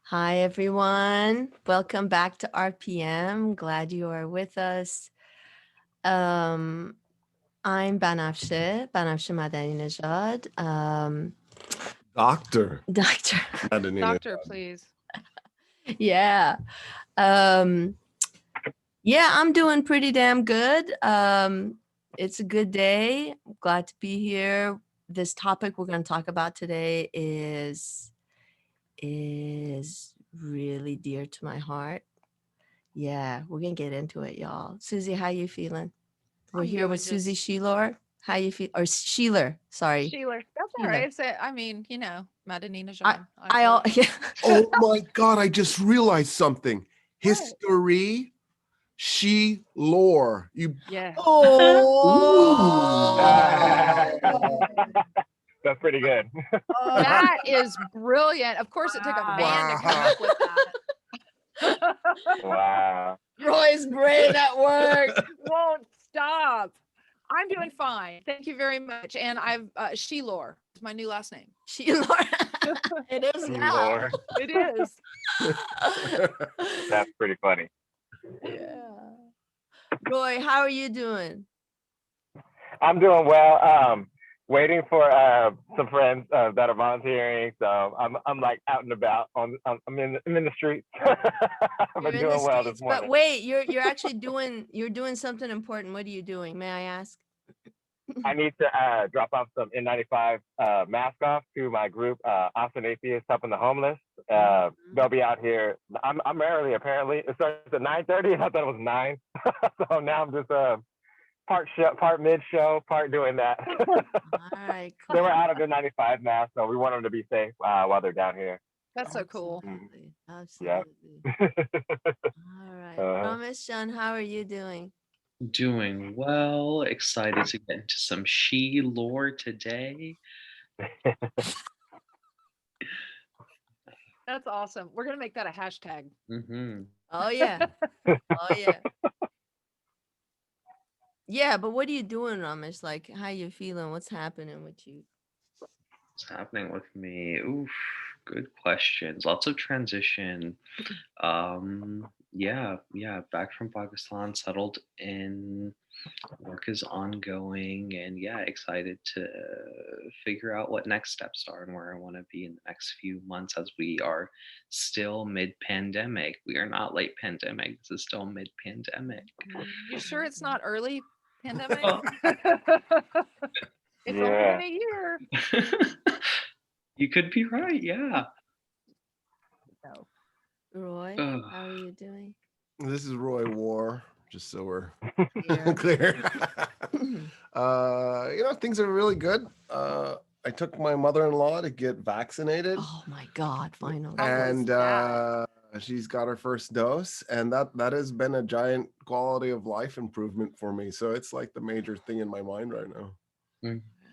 Hi, everyone. Welcome back to RPM. Glad you are with us. Um, I'm Banafshe Madani Nejad. Doctor. Doctor. Doctor, please. Yeah. Um, yeah, I'm doing pretty damn good. It's a good day. Glad to be here. This topic we're going to talk about today is really dear to my heart. Yeah, we're gonna get into it, y'all. Susie, how you feeling? We're I'm here doing with Susie just- Sheeler. How you feel? Or Sheeler, sorry. Sheila. That's all Sheila. right. I mean, Madanina I Jean. all yeah. Oh my God, I just realized something. History, she lore. You Yeah. That's pretty good. That is brilliant. Of course, it took a man to come up with that. Wow. Roy's brain at work. Won't stop. I'm doing fine. Thank you very much. And I've Sheilor is my new last name. Sheeler. It is now. Lord, It is. that's pretty funny. Yeah. Roy, how are you doing? I'm doing well. Waiting for some friends that are volunteering. So I'm like out and about. I'm in the streets. You're But in doing the well streets, this morning. but wait, you're actually doing something important. What are you doing? May I ask? I need to drop off some N95 mask off to my group, Austin Atheists Helping the Homeless. They'll be out here. I'm early apparently. It starts at 9:30. I thought it was 9. So now I'm just part mid show, part doing that. All right, cool. They were out of their 95 masks, so we want them to be safe while they're down here. That's so cool. Absolutely. Yeah. All right. Ramesh John, how are you doing? Doing well. Excited to get into some she lore today. That's awesome. We're gonna make that a hashtag. Mm-hmm. Oh yeah. Oh yeah. Yeah, but what are you doing, Ramesh? Like, how you feeling? What's happening with you? What's happening with me? Oof, good questions. Lots of transition. Yeah, back from Pakistan, settled in. Work is ongoing, and yeah, excited to figure out what next steps are and where I want to be in the next few months as we are still mid-pandemic. We are not late pandemic. This is still mid-pandemic. You sure it's not early pandemic? Oh. It's only been a year. You could be right, yeah. No. Roy, how are you doing? This is Roy War, just so we're Yeah. clear. Things are really good. I took my mother-in-law to get vaccinated. Oh my God, finally. And she's got her first dose, and that has been a giant quality of life improvement for me. So it's like the major thing in my mind right now.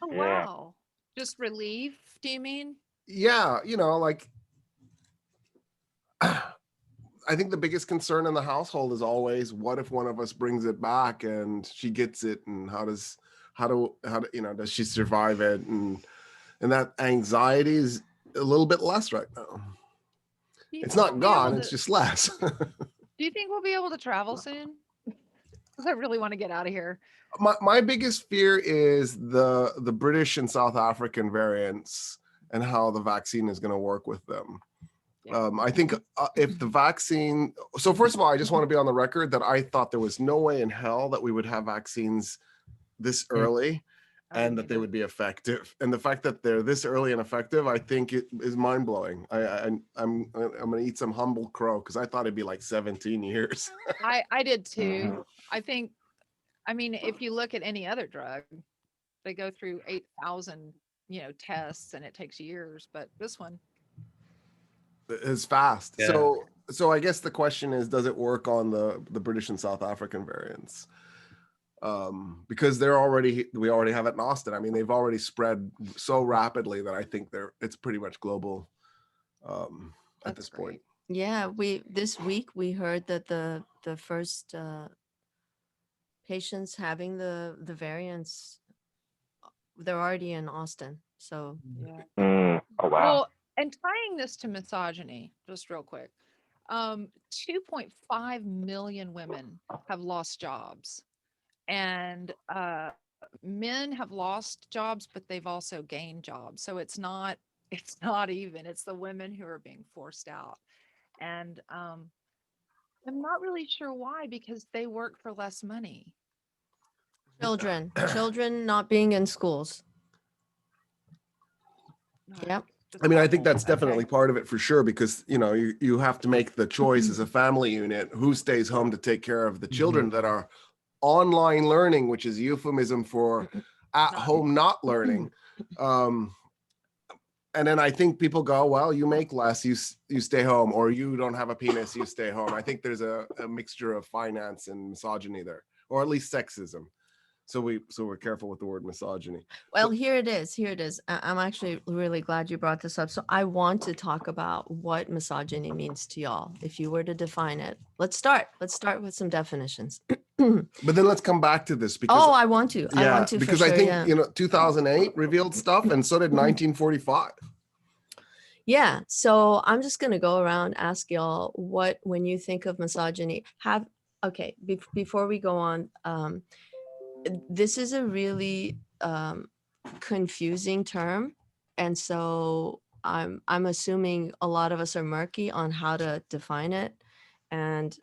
Oh Yeah. wow. Just relief, do you mean? Yeah, like I think the biggest concern in the household is always, what if one of us brings it back and she gets it, and does she survive it, and that anxiety is a little bit less right now. It's not gone, it's just less. Do you think we'll be able to travel soon? Because I really want to get out of here. My biggest fear is the British and South African variants and how the vaccine is going to work with them. I think if the vaccine, so first of all, I just want to be on the record that I thought there was no way in hell that we would have vaccines this early and that they would be effective. And the fact that they're this early and effective, I think it is mind blowing. I'm going to eat some humble crow because I thought it'd be like 17 years. I did too. I mean, if you look at any other drug, they go through 8,000, tests, and it takes years. But this one is fast. Yeah. So I guess the question is, does it work on the British and South African variants? Because we already have it in Austin. I mean, they've already spread so rapidly that I think it's pretty much global at this point. Yeah, this week we heard that the first patients having the variants, they're already in Austin. So Oh wow. Well, And tying this to misogyny, just real quick, 2.5 million women have lost jobs, and men have lost jobs, but they've also gained jobs. So it's not even. It's the women who are being forced out, and I'm not really sure why, because they work for less money. Children not being in schools. Yep. I mean, I think that's Okay. definitely part of it for sure, because you have to make the choice as a family unit who stays home to take care of the children that are online learning, which is euphemism for at home not learning. And then I think people go, well, you make less, you stay home, or you don't have a penis, you stay home. I think there's a mixture of finance and misogyny there, or at least sexism. So we're careful with the word misogyny. Well, here it is. I'm actually really glad you brought this up. So I want to talk about what misogyny means to y'all. If you were to define it, let's start with some definitions. But then let's come back to this, because I want to. I want to, because for I sure, think yeah. 2008 revealed stuff, and so did 1945. Yeah. So I'm just gonna go around, ask y'all what, when you think of misogyny, before we go on, this is a really confusing term, and so I'm assuming a lot of us are murky on how to define it, and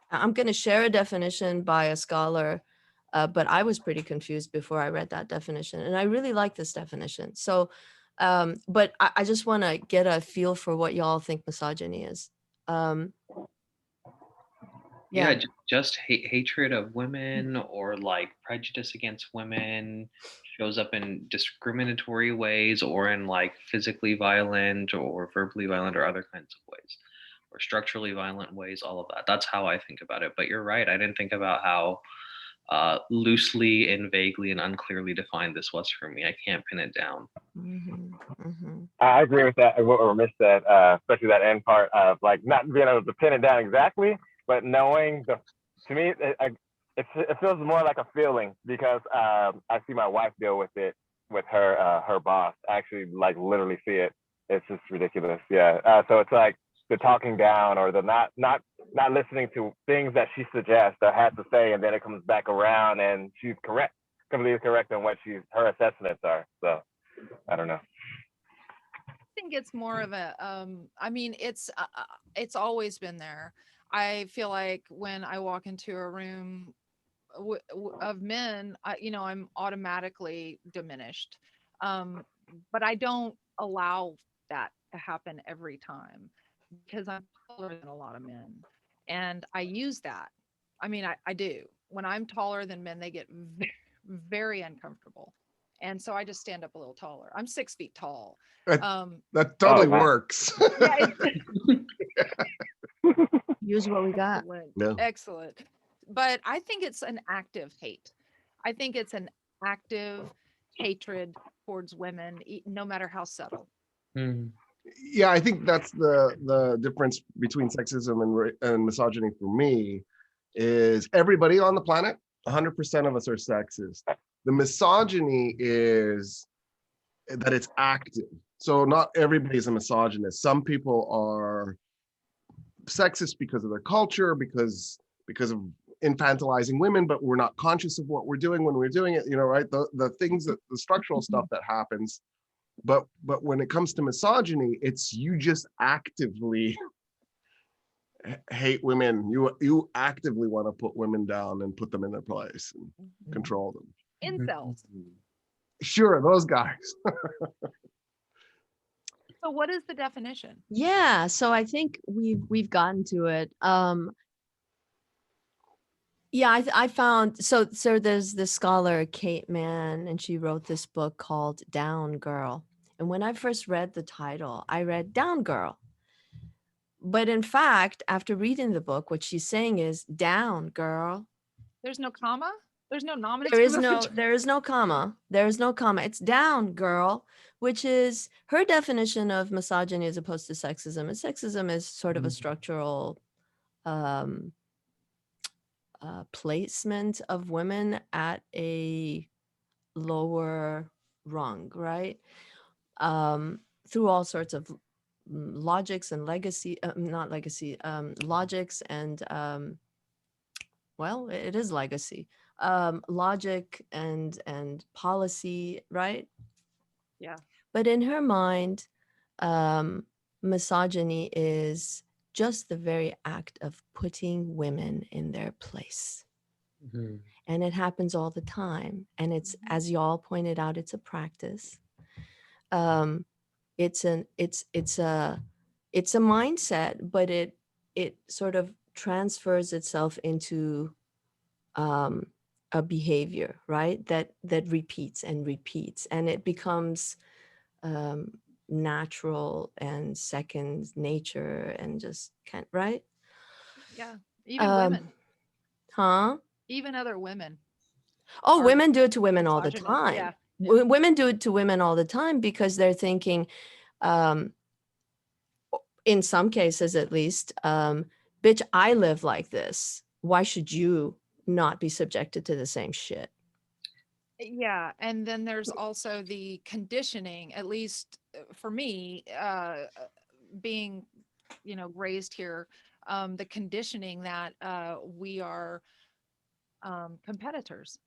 I'm going to share a definition by a scholar, but I was pretty confused before I read that definition, and I really like this definition. So but I just want to get a feel for what y'all think misogyny is. Yeah, just hatred of women, or like prejudice against women, shows up in discriminatory ways, or in like physically violent or verbally violent or other kinds of ways, or structurally violent ways, all of that. That's how I think about it. But you're right, I didn't think about how loosely and vaguely and unclearly defined this was for me. I can't pin it down. I agree with that. What Ramesh said, especially that end part of like not being able to pin it down exactly, but knowing to me, it feels more like a feeling, because I see my wife deal with it with her boss. I actually like literally see it. It's just ridiculous. Yeah. So it's like the talking down, or the not listening to things that she suggests or has to say, and then it comes back around and she's completely correct on what her assessments are. So I don't know. I think it's more of a I mean, it's always been there. I feel like when I walk into a room of men, I'm automatically diminished, but I don't allow that to happen every time, because I'm taller than a lot of men, and I use that. I mean, I do. When I'm taller than men, they get very uncomfortable, and so I just stand up a little taller. I'm 6 feet tall. That totally wow. works. Yeah, Use what we got. excellent. Yeah. Excellent. But I think it's an active hate. I think it's an active hatred towards women, no matter how subtle. Yeah, I think that's the difference between sexism and misogyny for me, is everybody on the planet, 100% of us are sexist. The misogyny is that it's active. So not everybody's a misogynist. Some people are sexist because of their culture, because of infantilizing women, but we're not conscious of what we're doing when we're doing it, right? The things that the structural stuff that happens. But when it comes to misogyny, it's you just actively hate women. You actively want to put women down and put them in their place and control them. Incels. Sure, those guys. So what is the definition? Yeah, so I think we've gotten to it. Yeah, I found, so there's this scholar, Kate Mann, and she wrote this book called Down Girl. And when I first read the title, I read Down Girl. But in fact, after reading the book, what she's saying is down girl. There's no comma? There's no nominative? There is no comma. There is no comma. It's down girl, which is her definition of misogyny as opposed to sexism. And sexism is sort of a structural placement of women at a lower rung, right? through all sorts of logics and legacy, not legacy, logics and, well, it is legacy, logic and policy, right? Yeah. But in her mind, misogyny is just the very act of putting women in their place. Mhm. And it happens all the time. And it's, as y'all pointed out, it's a practice. It's a mindset, but it sort of transfers itself into a behavior, right? That repeats and repeats, and it becomes natural and second nature, and just can't, right? Yeah. Even Um, women, huh? even other women. Oh, Are women do it to women all the misogynist. time. Yeah. Women do it to women all the time because they're thinking, um, in some cases at least, bitch, I live like this. Why should you not be subjected to the same shit? Yeah, and then there's also the conditioning, at least for me, being, raised here, the conditioning that we are competitors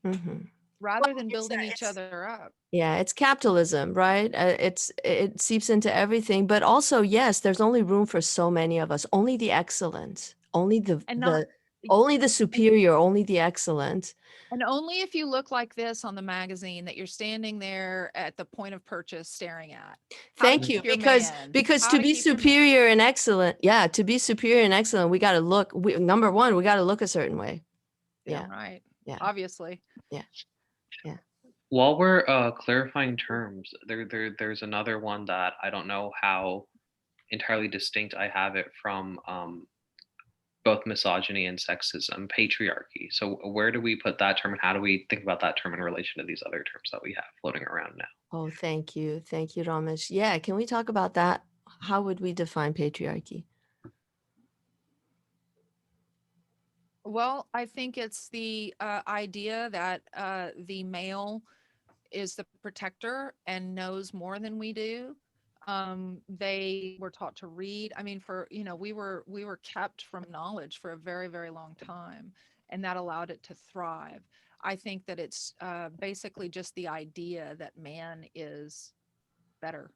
Mhm. rather than It's building each other up. Yeah, it's capitalism, right? It seeps into everything, but also, yes, there's only room for so many of us. Only the excellent, only And not only the and, superior, only the excellent. and only if you look like this on the magazine that you're standing there at the point of purchase staring at. How to Thank you, keep your because man. because How to to be keep your man. superior and excellent, yeah, to be superior and excellent, we got to look. Number one, we got to look a certain way. Yeah, Right. yeah, Obviously. yeah. While we're clarifying terms, there's another one that I don't know how entirely distinct I have it from both misogyny and sexism, patriarchy. So where do we put that term, and how do we think about that term in relation to these other terms that we have floating around now? Oh, thank you, Ramesh. Yeah, can we talk about that? How would we define patriarchy? Well, I think it's the idea that the male is the protector and knows more than we do. They were taught to read. I mean, we were kept from knowledge for a very, very long time, and that allowed it to thrive. I think that it's basically just the idea that man is better.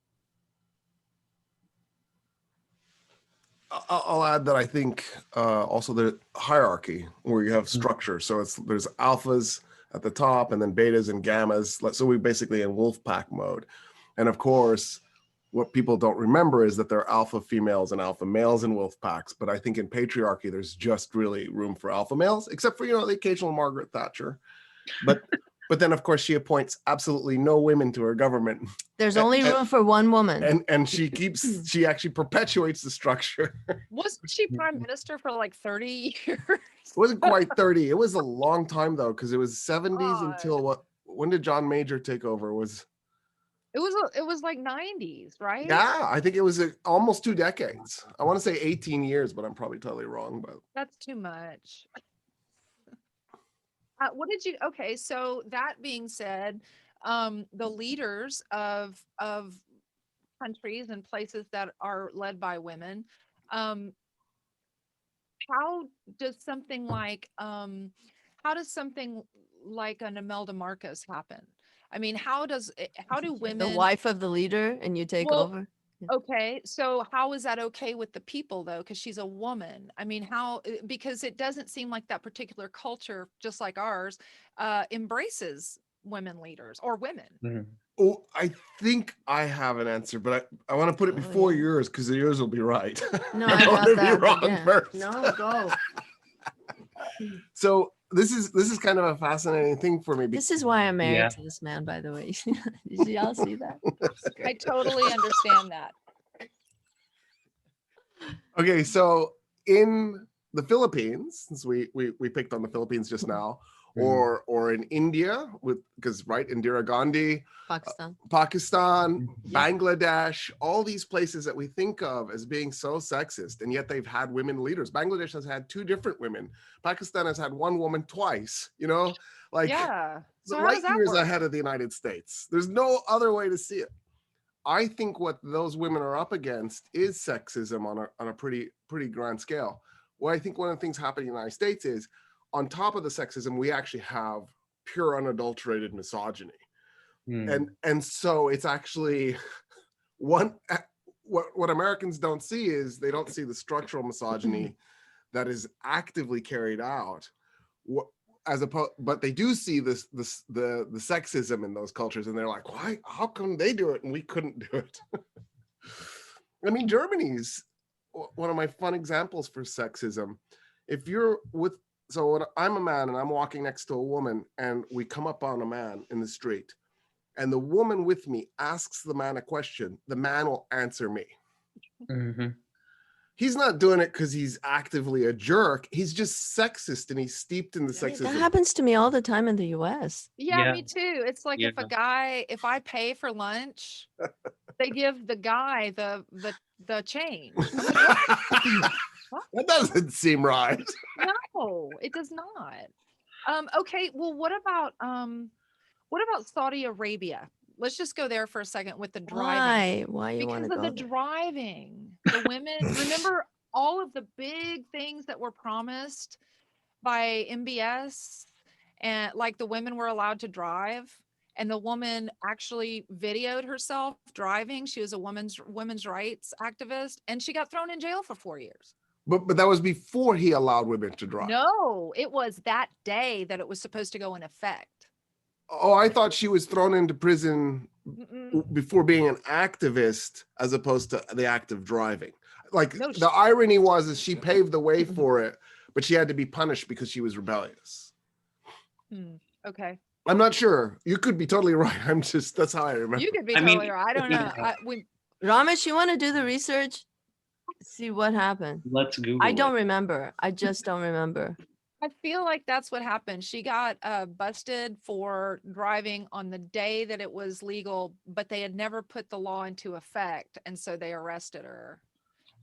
I'll add that I think also the hierarchy where you have structure. So there's alphas at the top and then betas and gammas. So we basically in wolf pack mode. And of course, what people don't remember is that there are alpha females and alpha males in wolf packs. But I think in patriarchy, there's just really room for alpha males, except for, the occasional Margaret Thatcher. But then, of course, she appoints absolutely no women to her government. There's only room for one woman. And she actually perpetuates the structure. Wasn't she prime minister for like 30 years? It wasn't quite 30. It was a long time though, because it was 70s God. until when did John Major take over? It was like 90s, right? Yeah, I think it was almost 2 decades. I want to say 18 years, but I'm probably totally wrong. But That's too much. Okay, so that being said, the leaders of countries and places that are led by women, um, how does something like an Imelda Marcos happen? I mean, how do The women? wife of the leader, and you take Well, over. Okay, so how is that okay with the people though? Because she's a woman. I mean, because it doesn't seem like that particular culture, just like ours, embraces women leaders or women. Mhm. oh, I think I have an answer, but I want to put it before yeah. yours because yours will be right. No, I I want got to be that. wrong But yeah. first. No, go. So this is kind of a fascinating thing for me. This is why I'm married Yeah. to this man, by the way. Did y'all see that? I totally understand that. Okay, so in the Philippines, since we picked on the Philippines just now, or in India because right, Indira Gandhi, Pakistan, Yeah. Bangladesh, all these places that we think of as being so sexist, and yet they've had women leaders. Bangladesh has had 2 different women. Pakistan has had 1 woman twice. Like Yeah. So how light does that years work? ahead of the United States. There's no other way to see it. I think what those women are up against is sexism on a pretty grand scale. Well, I think one of the things happening in the United States is, on top of the sexism, we actually have pure unadulterated misogyny. And so it's actually what Americans don't see is they don't see the structural misogyny that is actively carried out, but they do see the sexism in those cultures, and they're like, why? How come they do it and we couldn't do it? I mean, Germany's one of my fun examples for sexism. If you're with, so when I'm a man and I'm walking next to a woman and we come up on a man in the street, and the woman with me asks the man a question, the man will answer me. He's not doing it because he's actively a jerk. He's just sexist, and he's steeped in the sexism. That happens to me all the time in the US. Yeah, me too. It's like if I pay for lunch, they give the guy the change. That doesn't seem right. No, it does not. Okay, well, what about Saudi Arabia? Let's just go there for a second with the driving. Why you want to Because go of the there? driving. The women, remember all of the big things that were promised by MBS, and like the women were allowed to drive, and the woman actually videoed herself driving. She was a women's rights activist, and she got thrown in jail for 4 years. But that was before he allowed women to drive. No, it was that day that it was supposed to go in effect. Oh, I thought she was thrown into prison before being an activist, as opposed to the act of driving. Like, no, the irony is she paved the way for it, but she had to be punished because she was rebellious. Okay. I'm not sure. You could be totally right. That's how I remember. You could be totally right. I don't know. Ramesh, you want to do the research? See what happened. Let's Google I don't remember. I just don't remember. I feel like that's what happened. She got busted for driving on the day that it was legal, but they had never put the law into effect, and so they arrested her.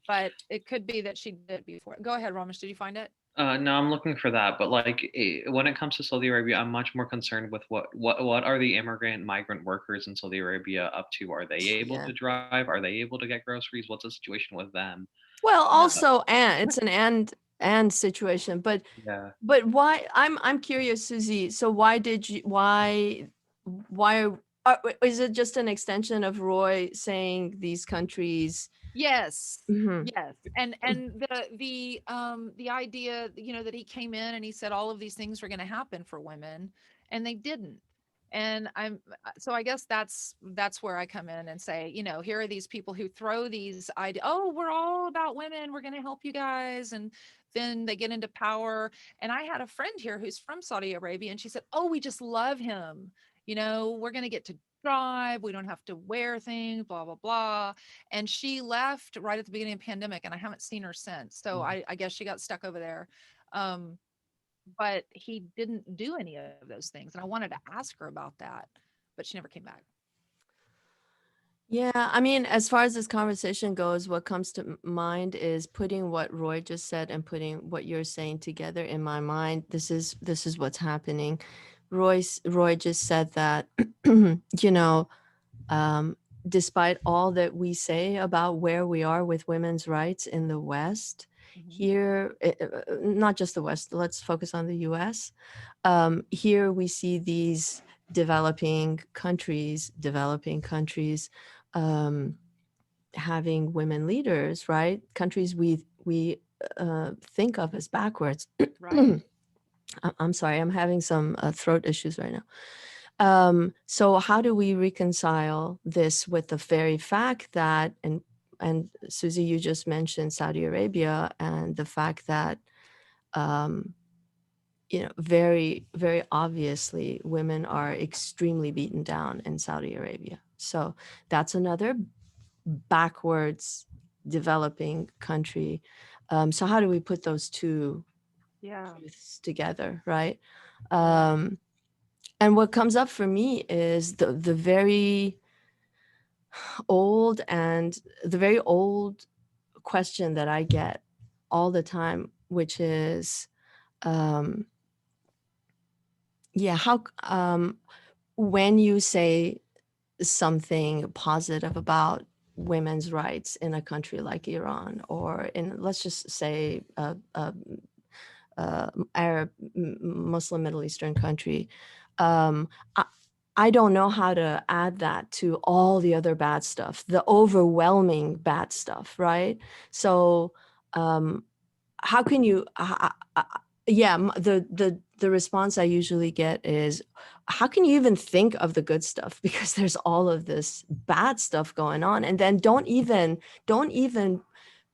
But it could be that she did before. Go ahead, Ramesh. Did you find it? No, I'm looking for that. But like when it comes to Saudi Arabia, I'm much more concerned with what are the migrant workers in Saudi Arabia up to? Are they able to drive? Are they able to get groceries? What's the situation with them? Well, also, and it's an and situation, but why? I'm curious, Susie. So why is it just an extension of Roy saying these countries? Yes. Yes. And the idea, that he came in and he said all of these things were going to happen for women, and they didn't. And I guess that's where I come in and say, here are these people who throw these ideas. Oh, we're all about women. We're going to help you guys. And then they get into power. And I had a friend here who's from Saudi Arabia, and she said, oh, we just love him. We're going to get to drive. We don't have to wear things, blah, blah, blah. And she left right at the beginning of the pandemic, and I haven't seen her since. So I guess she got stuck over there. But he didn't do any of those things. And I wanted to ask her about that, but she never came back. Yeah, I mean, as far as this conversation goes, what comes to mind is putting what Roy just said and putting what you're saying together in my mind. This is what's happening. Roy just said that, despite all that we say about where we are with women's rights in the West, here, not just the West, let's focus on the US. Here we see these developing countries having women leaders, right? Countries we think of as backwards. Right. I'm sorry, I'm having some throat issues right now. So how do we reconcile this with the very fact that, and Susie, you just mentioned Saudi Arabia, and the fact that, very, very obviously women are extremely beaten down in Saudi Arabia. So that's another backwards developing country. So how do we put those two truths together, right? And what comes up for me is the very old question that I get all the time, which is, how when you say something positive about women's rights in a country like Iran, or in, let's just say, Arab, Muslim, Middle Eastern country. Um, I, I don't know how to add that to all the other bad stuff, the overwhelming bad stuff, right? So, how can you? Yeah, the response I usually get is, how can you even think of the good stuff? Because there's all of this bad stuff going on, and then don't even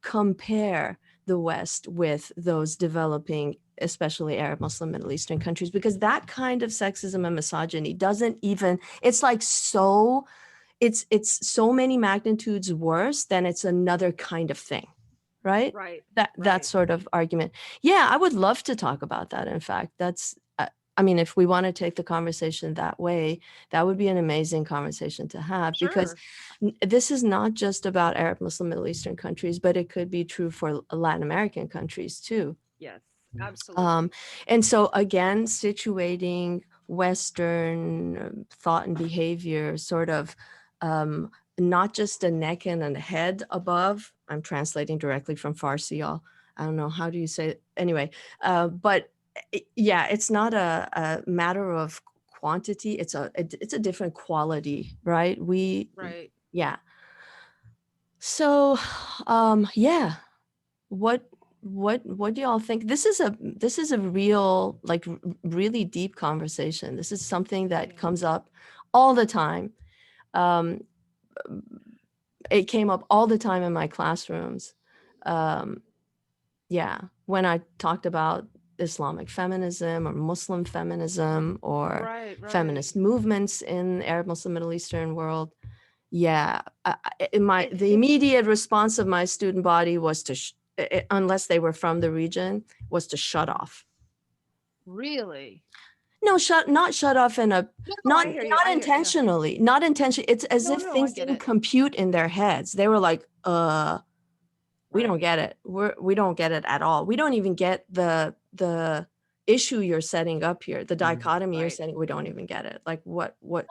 compare the West with those developing, especially Arab, Muslim, Middle Eastern countries, because that kind of sexism and misogyny doesn't even, it's like so, it's so many magnitudes worse than it's another kind of thing, right? Right. That right. sort of argument. Yeah, I would love to talk about that. In fact, that's, I mean, if we want to take the conversation that way, that would be an amazing conversation to have, because Sure. this is not just about Arab, Muslim, Middle Eastern countries, but it could be true for Latin American countries too. Yes, absolutely. And so again, situating Western thought and behavior sort of, not just a neck and a head above. I'm translating directly from Farsi, y'all. I don't know, how do you say it? Anyway, but yeah, it's not a matter of quantity. It's a different quality, right? Right. Yeah. So, yeah, what do y'all think? This is a real, like, really deep conversation. This is something that Yeah. comes up all the time. It came up all the time in my classrooms. Yeah, when I talked about Islamic feminism or Muslim feminism or Right. feminist movements in Arab, Muslim, Middle Eastern world. Yeah, It- the immediate response of my student body was to, unless they were from the region, was to shut off. Really? No, not shut off in a, No, not I hear you. I hear, yeah. intentionally, not intentionally. It's as No, if no, I things get didn't it. compute in their heads. They were like, we don't Right. get it. We don't get it at all. We don't even get the issue you're setting up here, the dichotomy you're Right. setting. We don't even get it. Like, what? Well,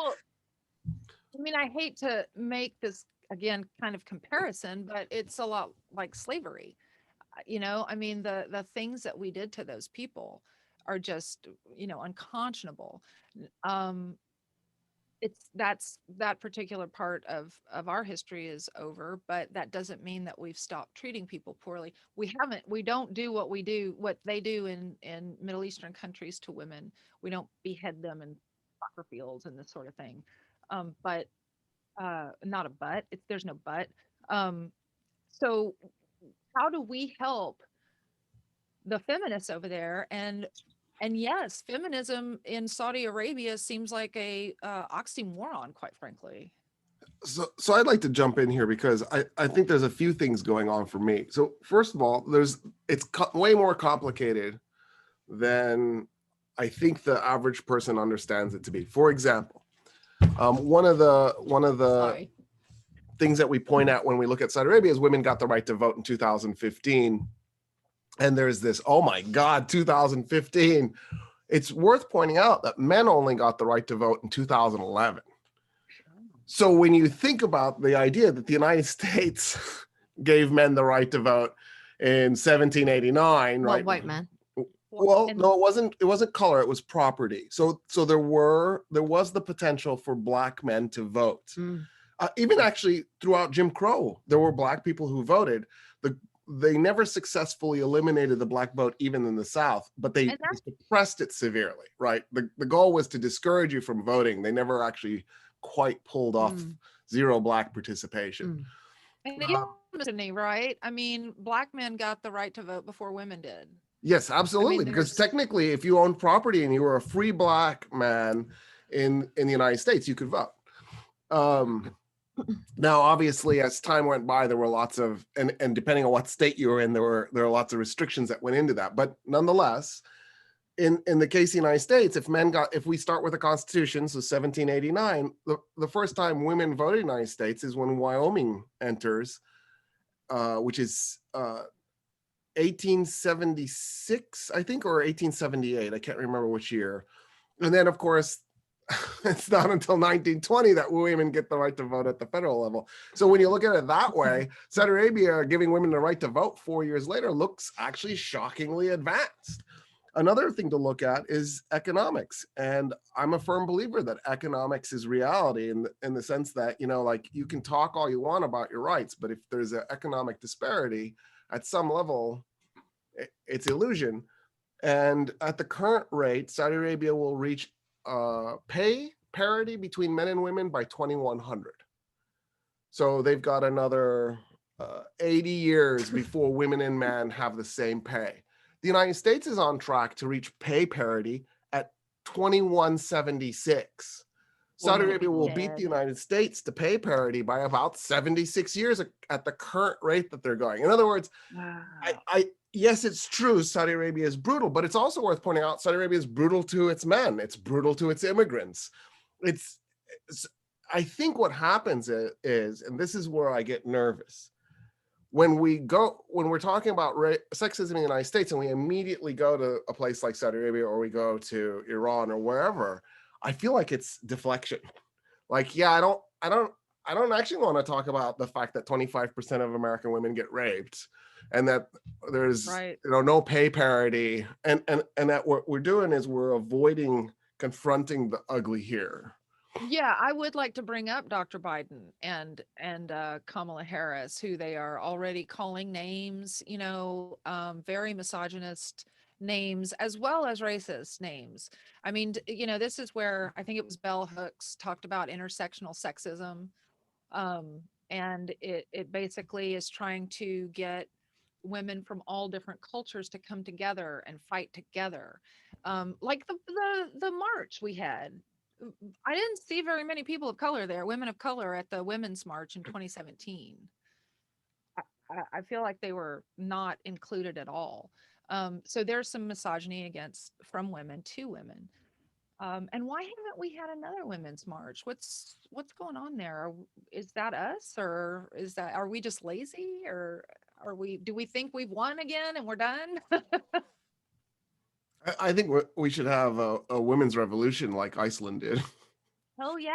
I mean, I hate to make this again kind of comparison, but it's a lot like slavery. You know, I mean, the things that we did to those people are just, unconscionable. Um, that particular part of our history is over, but that doesn't mean that we've stopped treating people poorly. We don't do what they do in Middle Eastern countries to women. We don't behead them in soccer fields and this sort of thing. But not a but. There's no but. Um, so how do we help the feminists over there? And yes, feminism in Saudi Arabia seems like a oxymoron, quite frankly. So I'd like to jump in here because I think there's a few things going on for me. So first of all, it's way more complicated than I think the average person understands it to be. For example, one of the Sorry. things that we point out when we look at Saudi Arabia is women got the right to vote in 2015. And there's this, oh my God, 2015. It's worth pointing out that men only got the right to vote in 2011. So when you think about the idea that the United States gave men the right to vote in 1789, Well, right? white men. Well, And- no, it wasn't color, it was property. So there was the potential for black men to vote. Even actually throughout Jim Crow, there were black people who voted. They never successfully eliminated the black vote even in the South, but they suppressed it severely, right? The goal was to discourage you from voting. They never actually quite pulled off zero black participation. And misogyny, right? I mean, black men got the right to vote before women did. Yes, absolutely. I mean, because technically, if you owned property and you were a free black man in the United States, you could vote. Now, obviously, as time went by, there were lots of, and depending on what state you were in, there were lots of restrictions that went into that. But nonetheless, in the case of the United States, if we start with the Constitution, so 1789, the first time women voted in the United States is when Wyoming enters, which is 1876, I think, or 1878. I can't remember which year. And then, of course, it's not until 1920 that women get the right to vote at the federal level. So when you look at it that way, Saudi Arabia giving women the right to vote 4 years later looks actually shockingly advanced. Another thing to look at is economics. And I'm a firm believer that economics is reality in the sense that, you know, like you can talk all you want about your rights, but if there's an economic disparity at some level, it's illusion. And at the current rate, Saudi Arabia will reach pay parity between men and women by 2100. So they've got another 80 years before women and men have the same pay. The United States is on track to reach pay parity at 2176. Saudi Arabia will beat the United States to pay parity by about 76 years at the current rate that they're going. In other words, Wow. Yes, it's true, Saudi Arabia is brutal, but it's also worth pointing out Saudi Arabia is brutal to its men. It's brutal to its immigrants. I think what happens is, and this is where I get nervous, when we're talking about sexism in the United States and we immediately go to a place like Saudi Arabia or we go to Iran or wherever, I feel like it's deflection. Like, yeah, I don't actually want to talk about the fact that 25% of American women get raped and that there's no pay parity, and that what we're doing is we're avoiding confronting the ugly here. Yeah, I would like to bring up Dr. Biden and Kamala Harris, who they are already calling names, you know, very misogynist names as well as racist names. I mean, you know, this is where I think it was Bell Hooks talked about intersectional sexism. And it basically is trying to get women from all different cultures to come together and fight together. Like the march we had. I didn't see very many people of color there, women of color at the Women's March in 2017. I feel like they were not included at all. So there's some misogyny from women to women. And why haven't we had another Women's March? What's going on there? Is that us, or are we just lazy, or do we think we've won again and we're done? I think we should have a women's revolution like Iceland did. Hell yeah.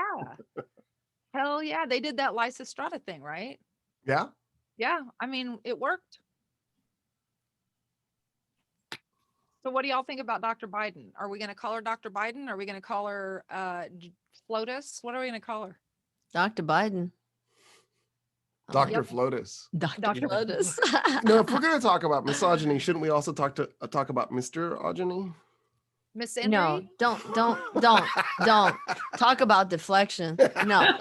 Hell yeah. They did that Lysistrata thing, right? Yeah. Yeah. I mean, it worked. So what do y'all think about Dr. Biden? Are we going to call her Dr. Biden? Are we going to call her FLOTUS? What are we going to call her? Dr. Biden. Dr. FLOTUS. Dr. FLOTUS. No, if we're going to talk about misogyny, shouldn't we also talk about Mr. Ogyny? Miss Henry? No, don't talk about deflection. No.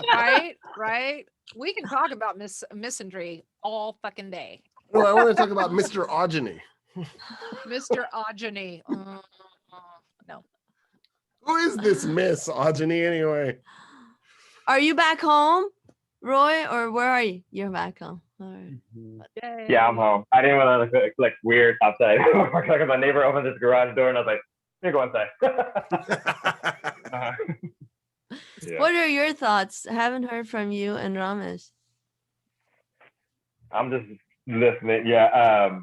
Right. We can talk about misandry all fucking day. No, I want to talk about Mr. Ogyny. Mr. Ogyny. No. Who is this Miss Ogyny anyway? Are you back home, Roy, or where are you? You're back home. All right. Yeah, I'm home. I didn't want to look weird outside. Because my neighbor opened his garage door and I was like, let me go inside. Yeah. What are your thoughts? I haven't heard from you and Ramesh. I'm just listening. Yeah.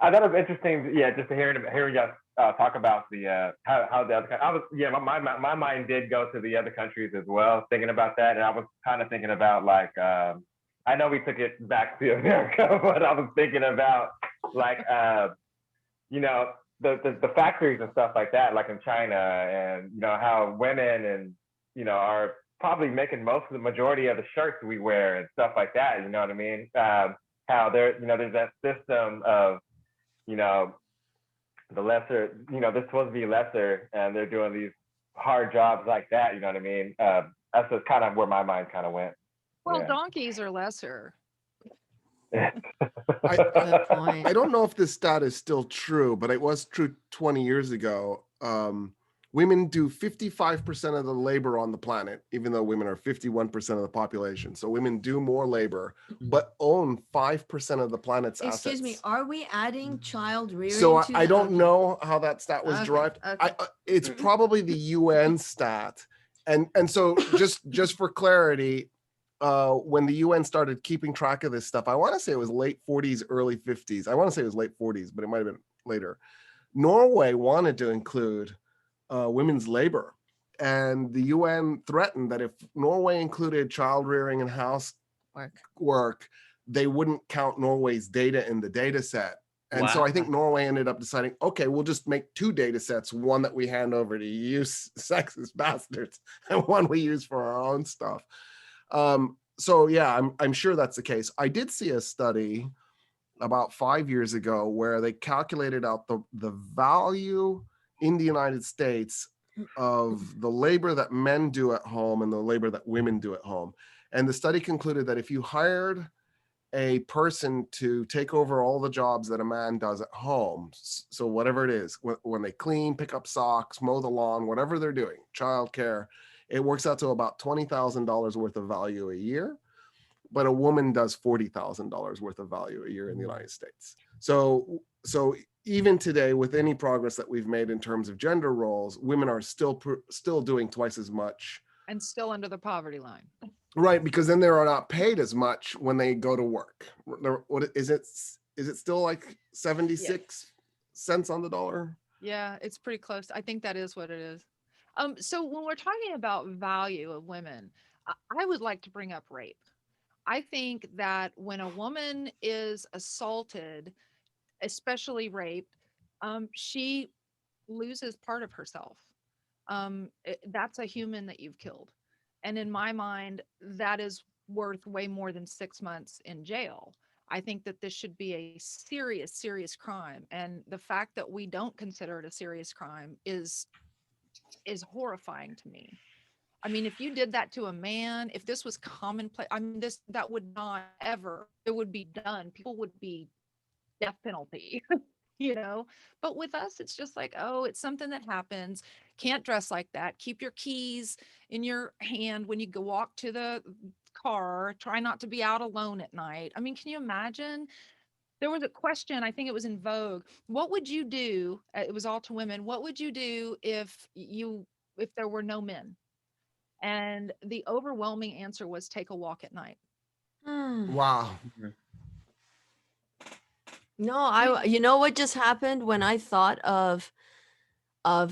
I thought it was interesting. Yeah, just to hear you guys talk about the how the other. I was my mind did go to the other countries as well, thinking about that, and I was kind of thinking about like I know we took it back to America, but I was thinking about like you know the factories and stuff like that, like in China, and you know how women and you know are probably making most of the majority of the shirts we wear and stuff like that. You know what I mean? How there, you know, there's that system of, you know, the lesser, you know, they're supposed to be lesser and they're doing these hard jobs like that. You know what I mean? That's just kind of where my mind kind of went. Well, Yeah. donkeys are lesser. I don't know if this stat is still true, but it was true 20 years ago. Women do 55% of the labor on the planet, even though women are 51% of the population. So women do more labor, but own 5% of the planet's assets. Excuse me, are we adding child rearing? So I don't know how that stat was derived. Okay. It's probably the UN stat. And so just for clarity, when the UN started keeping track of this stuff, I want to say it was late 40s, early 50s. I want to say it was late 40s, but it might have been later. Norway wanted to include women's labor, and the UN threatened that if Norway included child rearing and housework, they wouldn't count Norway's data in the data set. And so I think Norway ended up deciding, okay, we'll just make 2 data sets, one that we hand over to you sexist bastards and one we use for our own stuff. So yeah, I'm sure that's the case. I did see a study about 5 years ago where they calculated out the value in the United States of the labor that men do at home and the labor that women do at home. And the study concluded that if you hired a person to take over all the jobs that a man does at home, so whatever it is, when they clean, pick up socks, mow the lawn, whatever they're doing, childcare, it works out to about $20,000 worth of value a year. But a woman does $40,000 worth of value a year in the United States. So even today, with any progress that we've made in terms of gender roles, women are still doing twice as much. And still under the poverty line. Right, because then they are not paid as much when they go to work. What is it? Is it still like 76 cents on the dollar? Yeah, it's pretty close. I think that is what it is. So when we're talking about value of women, I would like to bring up rape. I think that when a woman is assaulted, especially raped, she loses part of herself. That's a human that you've killed. And in my mind, that is worth way more than 6 months in jail. I think that this should be a serious, serious crime. And the fact that we don't consider it a serious crime is horrifying to me. I mean, if you did that to a man, if this was commonplace, I mean, that would not ever, it would be done. People would be death penalty, but with us, it's just like, oh, it's something that happens. Can't dress like that. Keep your keys in your hand when you go walk to the car. Try not to be out alone at night. I mean, can you imagine? There was a question, I think it was in Vogue. What would you do? It was all to women. What would you do if there were no men? And the overwhelming answer was take a walk at night. Wow. No, you know what just happened when I thought of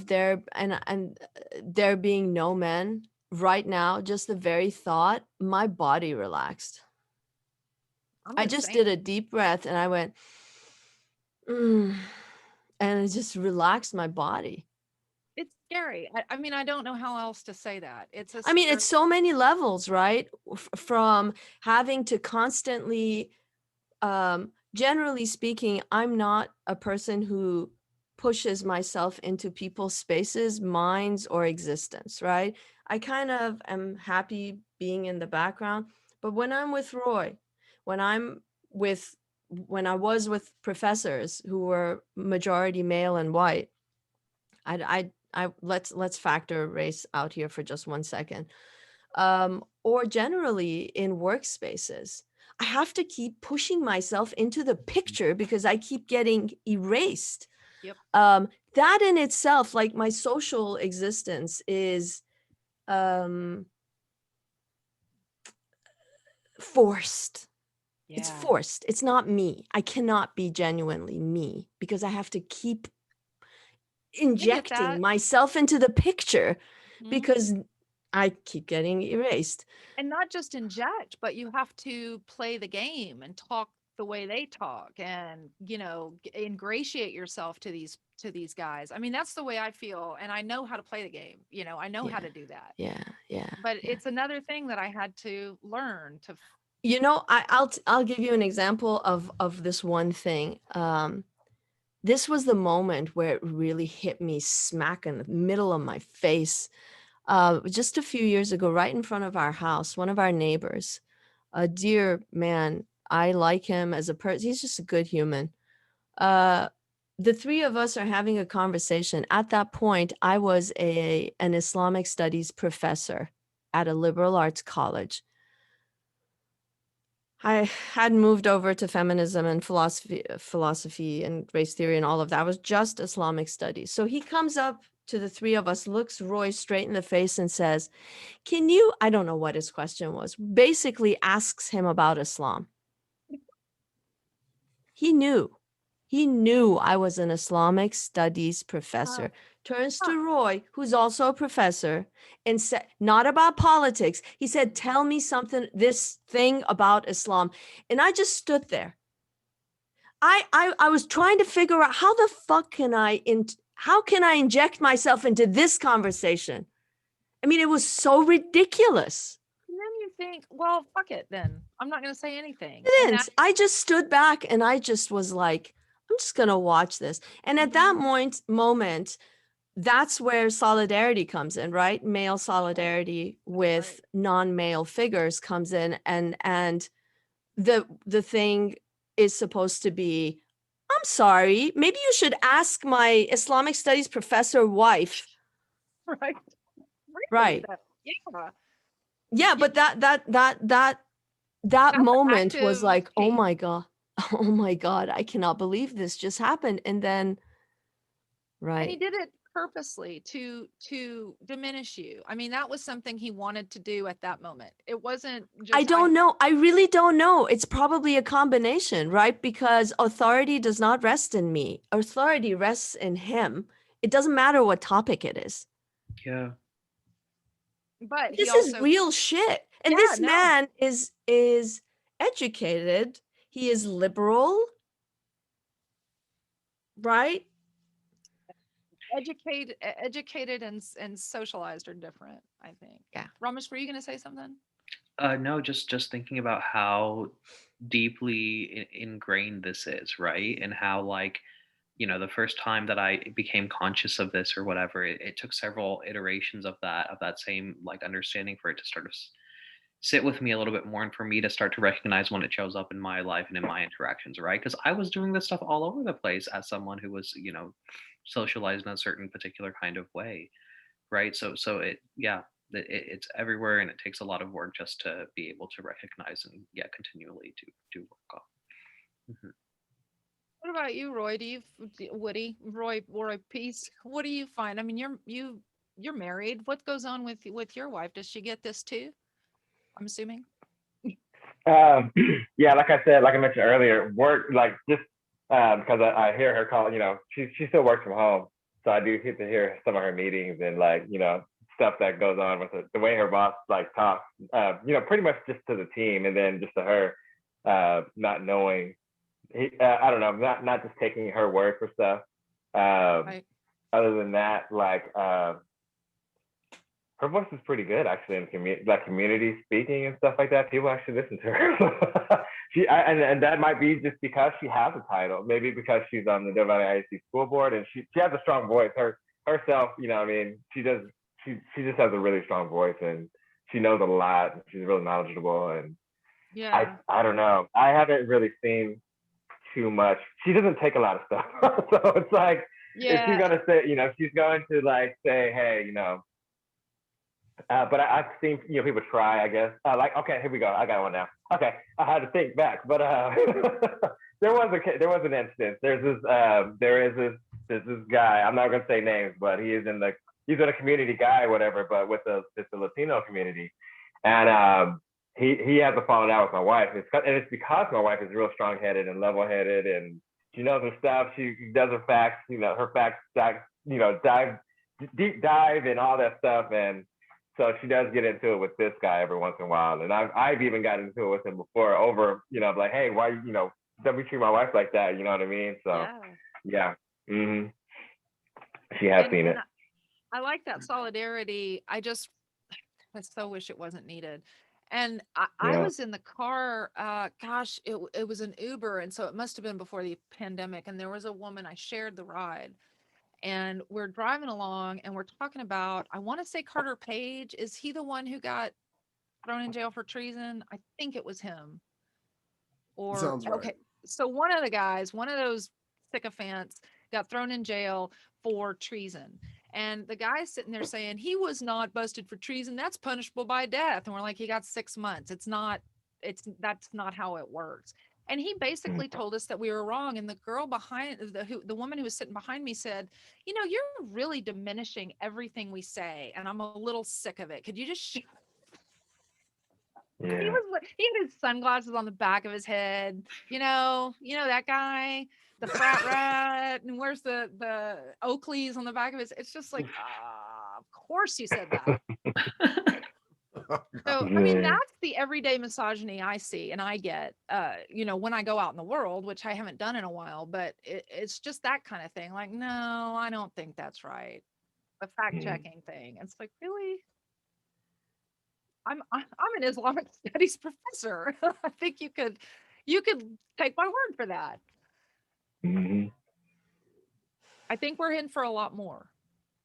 there and there being no men right now, just the very thought, my body relaxed. I just did a deep breath and I went, and it just relaxed my body. It's scary. I mean, I don't know how else to say that. I mean, it's so many levels, right? From having to constantly, generally speaking, I'm not a person who pushes myself into people's spaces, minds, or existence, right? I kind of am happy being in the background. But when I'm with Roy, when I was with professors who were majority male and white, let's factor race out here for just 1 second. Or generally in workspaces, I have to keep pushing myself into the picture because I keep getting erased. Yep. That in itself, like my social existence is forced. Yeah. It's forced. It's not me. I cannot be genuinely me because I have to keep injecting myself into the picture because I keep getting erased. And not just inject, but you have to play the game and talk the way they talk and, ingratiate yourself to these guys. I mean, that's the way I feel. And I know how to play the game. I know how to do that. Yeah. But it's another thing that I had to learn to. I'll give you an example of this one thing. This was the moment where it really hit me smack in the middle of my face. Just a few years ago, right in front of our house, one of our neighbors, a dear man, I like him as a person. He's just a good human. The 3 of us are having a conversation. At that point, I was an Islamic studies professor at a liberal arts college. I had moved over to feminism and philosophy and race theory and all of that. I was just Islamic studies. So he comes up to the 3 of us, looks Roy straight in the face and says, I don't know what his question was, basically asks him about Islam. He knew. He knew I was an Islamic studies professor. Turns to Roy, who's also a professor, and said, not about politics. He said, tell me something, this thing about Islam. And I just stood there. I was trying to figure out how the fuck how can I inject myself into this conversation? I mean, it was so ridiculous. And then you think, well, fuck it then. I'm not going to say anything. It And is. I just stood back and I just was like, I'm just going to watch this. And at that moment, that's where solidarity comes in, right? Male solidarity with non-male figures comes in, and the thing is supposed to be, I'm sorry, maybe you should ask my Islamic studies professor wife. right. Right. Yeah. Yeah, but that moment was active like, oh change. my God. Oh my God, I cannot believe this just happened. And then, And he right. did it purposely to diminish you. I mean, that was something he wanted to do at that moment. It wasn't just I don't know. I really don't know. It's probably a combination, right? Because authority does not rest in me. Authority rests in him. It doesn't matter what topic it is. Yeah. But he This is also real shit. And Yeah, this no. man is educated. He is liberal, right? educated and socialized are different, I think. Yeah. Ramesh, were you going to say something? No, just thinking about how deeply ingrained this is, right? And how, like, the first time that I became conscious of this or whatever, it took several iterations of that same like understanding for it to start to sit with me a little bit more, and for me to start to recognize when it shows up in my life and in my interactions, right? Because I was doing this stuff all over the place as someone who was, socialized in a certain particular kind of way, right? So it, yeah, it's everywhere, and it takes a lot of work just to be able to recognize and continually do work on. Mhm. What about you, Roy? Woody, Roy Peace? What do you find? I mean, you're married. What goes on with your wife? Does she get this too? I'm assuming. Yeah, like I said, like I mentioned earlier, work, like just because I hear her call, she still works from home, so I do get to hear some of her meetings and like stuff that goes on with the way her boss like talks, pretty much just to the team and then just to her, not knowing, I don't know, not just taking her word for stuff. Right. Other than that, like her voice is pretty good actually in community speaking and stuff like that. People actually listen to her. And that might be just because she has a title, maybe because she's on the Deer Valley ISD school board and she has a strong voice. Herself, I mean, she just has a really strong voice and she knows a lot. She's really knowledgeable and Yeah. I don't know. I haven't really seen too much. She doesn't take a lot of stuff, so it's like if she's gonna say, she's going to like say, hey, but I've seen people try, I guess. Like, okay, here we go. I got one now. Okay, I had to think back, but there was an instance. There's this guy. I'm not gonna say names, but he's in a community guy, whatever, but with the Latino community, and he has a falling out with my wife. It's because my wife is real strong-headed and level-headed, and she knows her stuff. She does her facts. Her facts, deep dive and all that stuff, and so she does get into it with this guy every once in a while. And I've even gotten into it with him before over, like, hey, why, don't we treat my wife like that? You know what I mean? So, yeah. Mm-hmm. She has seen it. I like that solidarity. I so wish it wasn't needed. And I was in the car, it was an Uber. And so it must have been before the pandemic. And there was a woman, I shared the ride. And we're driving along and we're talking about, I want to say Carter Page. Is he the one who got thrown in jail for treason? I think it was him. Or Sounds right. okay. So one of the guys, one of those sycophants, got thrown in jail for treason. And the guy's sitting there saying he was not busted for treason. That's punishable by death. And we're like, he got 6 months. That's not how it works. And he basically told us that we were wrong. And the girl behind the woman who was sitting behind me said, you're really diminishing everything we say. And I'm a little sick of it. Could you just Yeah. he had his sunglasses on the back of his head, that guy. the frat rat, and where's the Oakleys on the back of it? It's just like, of course you said that. So, I mean, Yeah. that's the everyday misogyny I see and I get, you know, when I go out in the world, which I haven't done in a while, but it's just that kind of thing. Like, no, I don't think that's right. The fact checking thing. It's like, really? I'm an Islamic studies professor. I think you could take my word for that. Mhm. I think we're in for a lot more.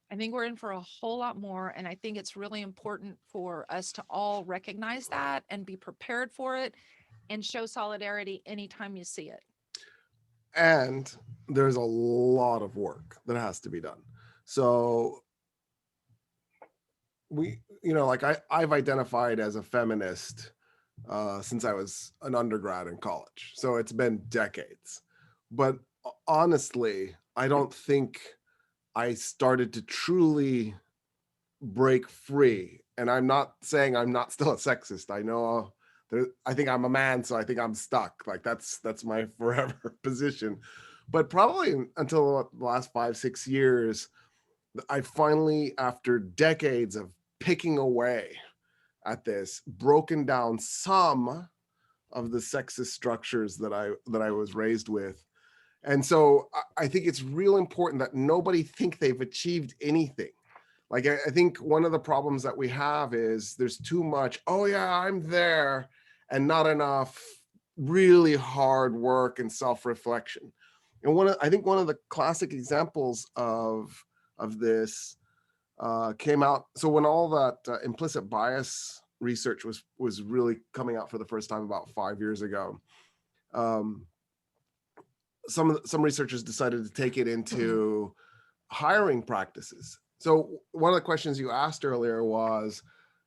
I think we're in for a whole lot more. And I think it's really important for us to all recognize that and be prepared for it and show solidarity anytime you see it. And there's a lot of work that has to be done. So we, you know, like I've identified as a feminist since I was an undergrad in college. So it's been decades. But honestly, I don't think I started to truly break free. And I'm not saying I'm not still a sexist. I know I think I'm a man, so I think I'm stuck. Like that's my forever position. But probably until the last 5-6 years, I finally, after decades of picking away at this, broken down some of the sexist structures that I was raised with. And so I think it's real important that nobody think they've achieved anything. Like I think one of the problems that we have is there's too much, oh yeah, I'm there, and not enough really hard work and self-reflection. And I think one of the classic examples of this came out. So when all that implicit bias research was really coming out for the first time about 5 years ago, some researchers decided to take it into hiring practices. So one of the questions you asked earlier was,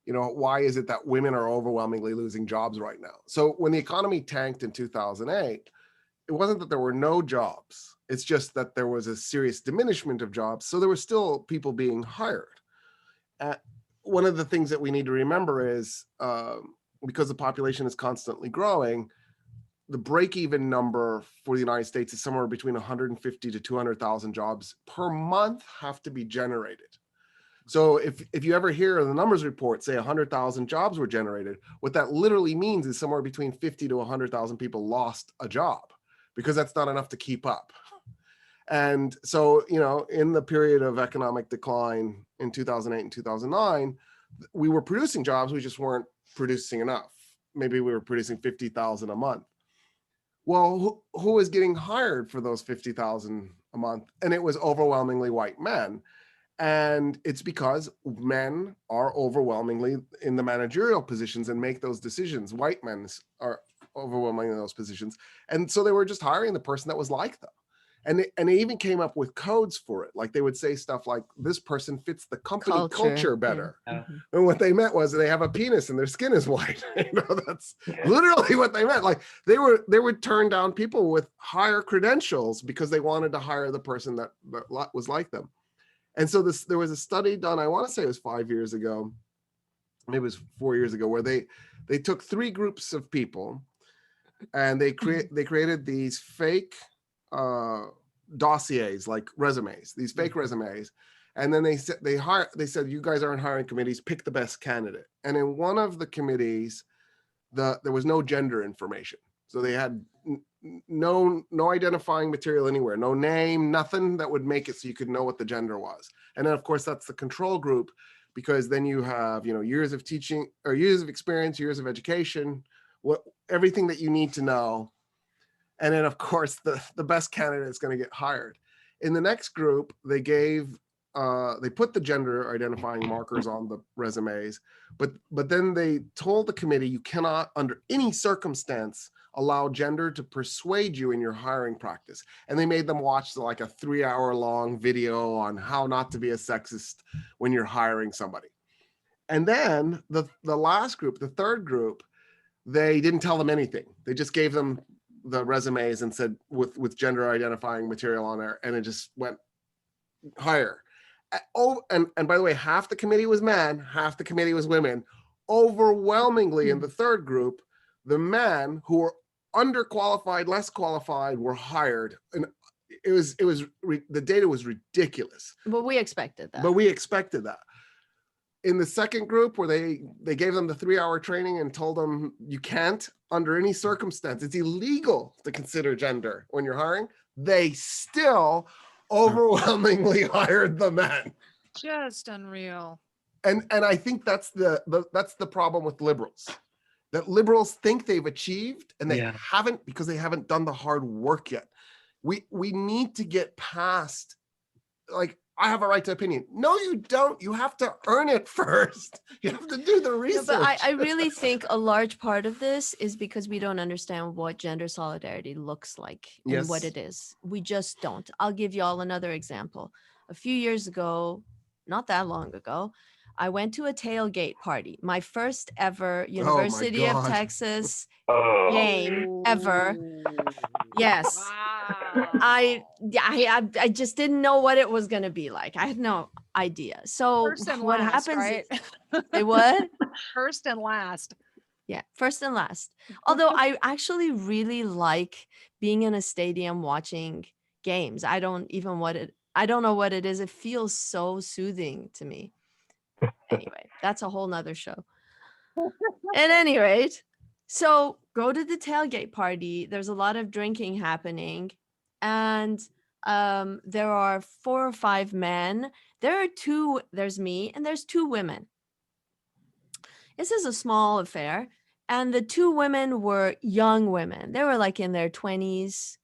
you know, why is it that women are overwhelmingly losing jobs right now? So when the economy tanked in 2008, it wasn't that there were no jobs. It's just that there was a serious diminishment of jobs. So there were still people being hired. One of the things that we need to remember is because the population is constantly growing, the break-even number for the United States is somewhere between 150 to 200,000 jobs per month have to be generated. So if you ever hear the numbers report say 100,000 jobs were generated, what that literally means is somewhere between 50 to 100,000 people lost a job because that's not enough to keep up. And so, you know, in the period of economic decline in 2008 and 2009, we were producing jobs, we just weren't producing enough. Maybe we were producing 50,000 a month. Well, who was getting hired for those 50,000 a month? And it was overwhelmingly white men. And it's because men are overwhelmingly in the managerial positions and make those decisions. White men are overwhelmingly in those positions. And so they were just hiring the person that was like them. And they even came up with codes for it. Like they would say stuff like, this person fits the company culture better. Yeah. And what they meant was they have a penis and their skin is white. You know, that's literally what they meant. Like they would turn down people with higher credentials because they wanted to hire the person that was like them. And so there was a study done, I want to say it was 5 years ago, maybe it was 4 years ago, where they took 3 groups of people and they created these fake dossiers, like resumes, these fake resumes. And then they said, you guys are in hiring committees, pick the best candidate. And in one of the committees, there was no gender information. So they had no identifying material anywhere, no name, nothing that would make it so you could know what the gender was. And then of course that's the control group, because then you have, you know, years of teaching or years of experience, years of education, everything that you need to know. And then of course the best candidate is going to get hired. In the next group, they put the gender identifying markers on the resumes, but then they told the committee, you cannot under any circumstance allow gender to persuade you in your hiring practice. And they made them watch like a 3-hour-long video on how not to be a sexist when you're hiring somebody. And then the last group, the third group, they didn't tell them anything. They just gave them the resumes and said with gender identifying material on there, and it just went hire. Oh, and by the way, half the committee was men, half the committee was women. Overwhelmingly in the third group, the men who were underqualified, less qualified, were hired. And the data was ridiculous. But we expected that. But we expected that. In the second group, where they gave them the 3-hour training and told them you can't under any circumstance, it's illegal to consider gender when you're hiring, they still overwhelmingly hired the men. Just unreal. And I think that's the problem with liberals, that liberals think they've achieved and they haven't, because they haven't done the hard work yet. We need to get past, like, I have a right to opinion. No, you don't. You have to earn it first. You have to do the research. No, but I really think a large part of this is because we don't understand what gender solidarity looks like and what it is. We just don't. I'll give you all another example. A few years ago, not that long ago, I went to a tailgate party. My first ever University of Texas game ever. Yes. Wow. I just didn't know what it was going to be like. I had no idea. So First and what last, happens right? is, what? First and last. Yeah, first and last. Although I actually really like being in a stadium watching games. I don't know what it is. It feels so soothing to me. Anyway, that's a whole nother show. At any rate, so go to the tailgate party. There's a lot of drinking happening, and there are 4 or 5 men. There's me, and there's 2 women. This is a small affair, and the 2 women were young women. They were like in their 20s,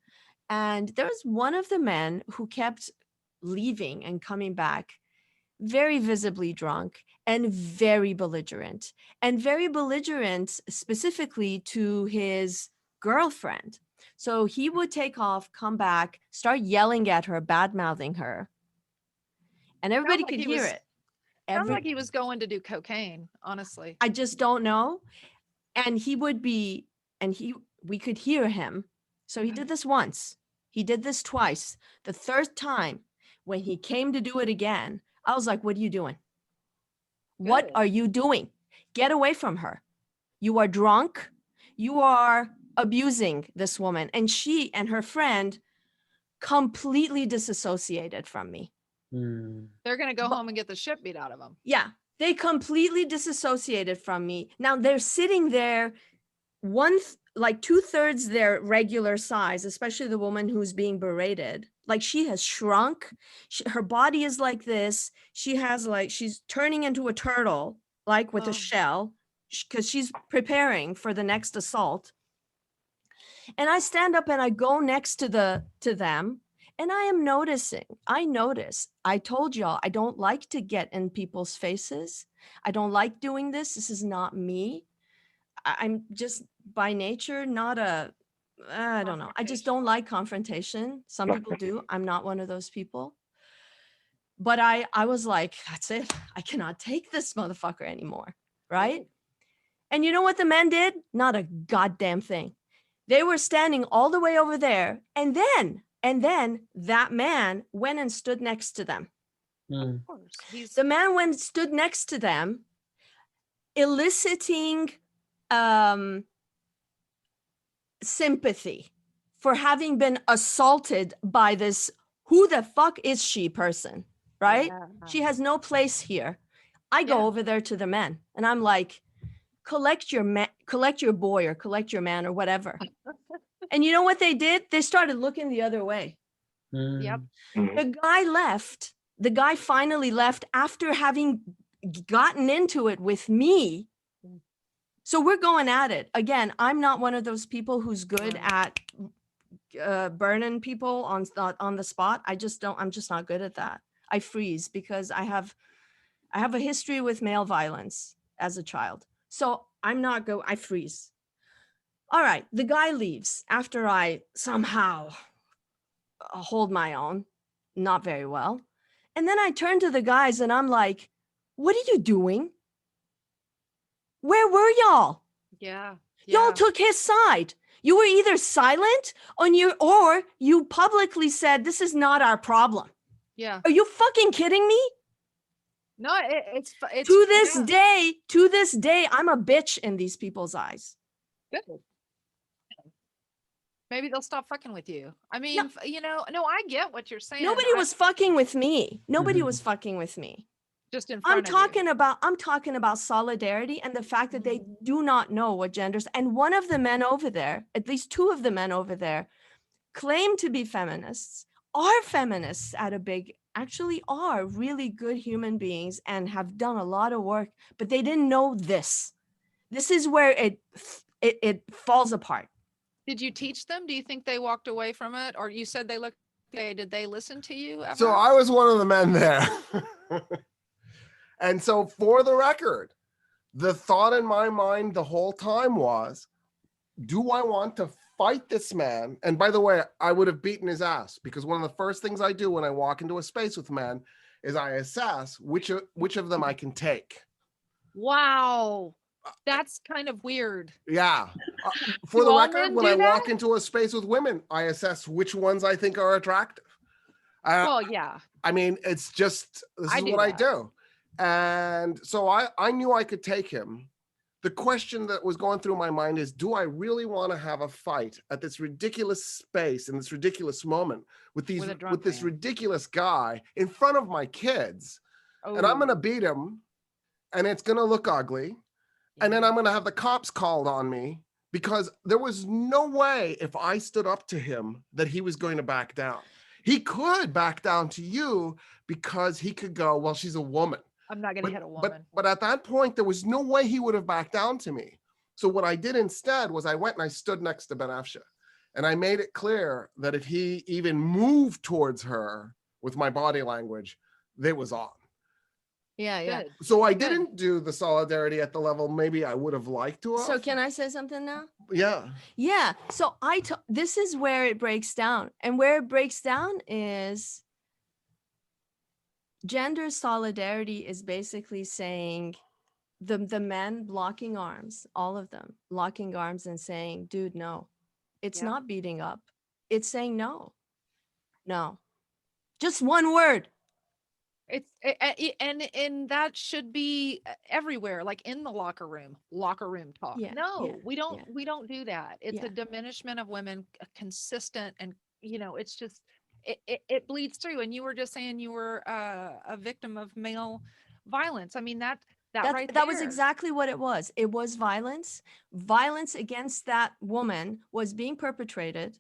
and there was one of the men who kept leaving and coming back, very visibly drunk and very belligerent specifically to his girlfriend. So he would take off, come back, start yelling at her, bad-mouthing her, and everybody could hear it. Sounds like he was going to do cocaine, honestly. I just don't know. And we could hear him. So he did this once. He did this twice. The third time, when he came to do it again, I was like, what are you doing? What are you doing? Get away from her. You are drunk. You are abusing this woman. And she and her friend completely disassociated from me. They're going to go home and get the shit beat out of them. Yeah, they completely disassociated from me. Now they're sitting there, like 2/3 their regular size, especially the woman who's being berated. Like, she has shrunk. Her body is like this. She's turning into a turtle, like with a shell, because she's preparing for the next assault. And I stand up and I go next to them, and I am noticing. I told y'all, I don't like to get in people's faces. I don't like doing this. This is not me. I'm just by nature not I don't know. I just don't like confrontation. Some people do. I'm not one of those people. But I was like, that's it. I cannot take this motherfucker anymore. Right? And you know what the men did? Not a goddamn thing. They were standing all the way over there. And then that man went and stood next to them. Of course. The man stood next to them, eliciting sympathy for having been assaulted by this who the fuck is she person, right? Yeah. She has no place here. I go over there to the men and I'm like, collect your boy or collect your man or whatever. And you know what they did? They started looking the other way. Yep. The guy finally left after having gotten into it with me. So we're going at it. Again, I'm not one of those people who's good at burning people on the spot. I'm just not good at that. I freeze because I have a history with male violence as a child. So I freeze. All right, the guy leaves after I somehow hold my own, not very well. And then I turn to the guys and I'm like, what are you doing? Where were y'all? Yeah. Y'all took his side. You were either silent or you publicly said, this is not our problem. Yeah. Are you fucking kidding me? No, it's to this day, I'm a bitch in these people's eyes. Good. maybe they'll stop fucking with you. I mean, no, I get what you're saying. Nobody was fucking with me. Nobody was fucking with me. just in I'm front of you. talking about solidarity and the fact that they do not know what genders. And one of the men over there, at least two of the men over there, claim to be feminists, are feminists actually are really good human beings and have done a lot of work, but they didn't know this. This is where it falls apart. Did you teach them? Do you think they walked away from it? Or you said they looked, did they listen to you ever? So I was one of the men there. And so for the record, the thought in my mind the whole time was, do I want to fight this man? And by the way, I would have beaten his ass, because one of the first things I do when I walk into a space with men is I assess which of them I can take. Wow. That's kind of weird. Yeah. For Do the all record, men when do I that? walk into a space with women, I assess which ones I think are attractive. Well, yeah. I mean, it's just, this I is do what I that. do. And so I knew I could take him. The question that was going through my mind is, do I really want to have a fight at this ridiculous space in this ridiculous moment with With a drunk this man. ridiculous guy in front of my kids? And I'm going to beat him, and it's going to look ugly. And then I'm going to have the cops called on me, because there was no way if I stood up to him that he was going to back down. He could back down to you because he could go, well, she's a woman. I'm not going to hit a woman. But at that point, there was no way he would have backed down to me. So what I did instead was I went and I stood next to Benafsha, and I made it clear that if he even moved towards her with my body language, it was on. Yeah. Good. So I didn't do the solidarity at the level maybe I would have liked to have. So can I say something now? Yeah. Yeah. So this is where it breaks down. And where it breaks down is gender solidarity is basically saying the men locking arms, all of them locking arms and saying, dude, no, it's Yeah. not beating up. It's saying no. Just one word. And that should be everywhere, like in the locker room talk. Yeah, No, yeah, we don't yeah. we don't do that. It's Yeah. a diminishment of women, consistent, and it's just it bleeds through. And you were just saying you were a victim of male violence. I mean, that right That was there. exactly what it was. It was violence. Violence against that woman was being perpetrated.